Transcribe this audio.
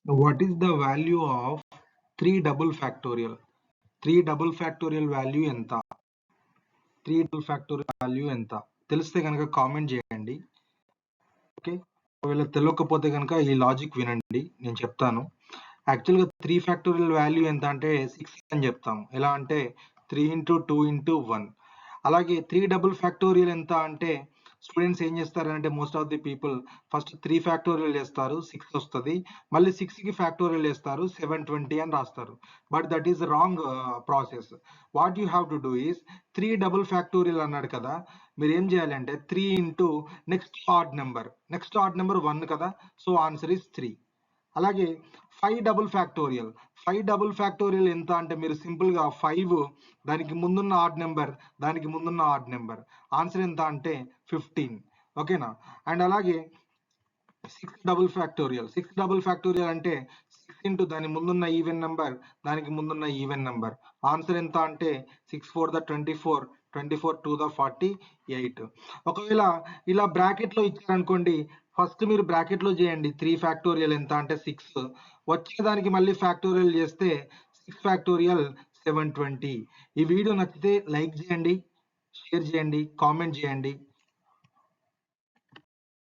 What is the value of 3 double factorial? 3 double factorial value ఎంత? 3 double factorial value ఎంత? తెలిస్తే కనుక comment చేయండి. ఓకే, ఒకవేళ తెలియకపోతే కనుక ఈ లాజిక్ వినండి, నేను చెప్తాను. యాక్చువల్గా 3 ఫ్యాక్టోరియల్ వాల్యూ ఎంత అంటే 6 అని చెప్తాము. ఎలా అంటే 3 ఇంటూ 2 ఇంటూ 1. అలాగే 3 డబుల్ ఫ్యాక్టోరియల్ ఎంత అంటే స్టూడెంట్స్ ఏం చేస్తారంటే most of the people first 3 factorial చేస్తారు, 6 వస్తుంది. మళ్ళీ 6కి ఫ్యాక్టోరియల్ చేస్తారు, 720 అని రాస్తారు. But that is wrong process. What you have to do is 3 double factorial అన్నాడు కదా, మీరు ఏం చేయాలంటే 3 ఇంటూ నెక్స్ట్ ఆడ్ నెంబర్ 1 కదా, సో ఆన్సర్ ఈస్ 3. అలాగే 5 డబుల్ ఫ్యాక్టోరియల్. 5 డబుల్ ఫ్యాక్టోరియల్ ఎంత అంటే మీరు సింపుల్గా 5 దానికి ముందున్న ఆడ్ నెంబర్ దానికి ముందున్న ఆడ్ నెంబర్, ఆన్సర్ ఎంత అంటే 15. ఓకేనా? అండ్ అలాగే 6 డబుల్ ఫ్యాక్టోరియల్. 6 డబుల్ ఫ్యాక్టోరియల్ అంటే 6 ఇంటూ దాని ముందున్న ఈవెన్ నెంబర్ దానికి ముందున్న ఈవెన్ నెంబర్, ఆన్సర్ ఎంత అంటే 6 4 ద 24, 24 2 ద 48. ఒకవేళ ఇలా బ్రాకెట్లో ఇచ్చారనుకోండి, ఫస్ట్ మీరు బ్రాకెట్లో చేయండి 3 ఫ్యాక్టోరియల్ ఎంత అంటే 6, వచ్చేదానికి మళ్ళీ ఫ్యాక్టోరియల్ చేస్తే 6 ఫ్యాక్టోరియల్ 720. ఈ వీడియో నచ్చితే లైక్ చేయండి, షేర్ చేయండి, కామెంట్ చేయండి.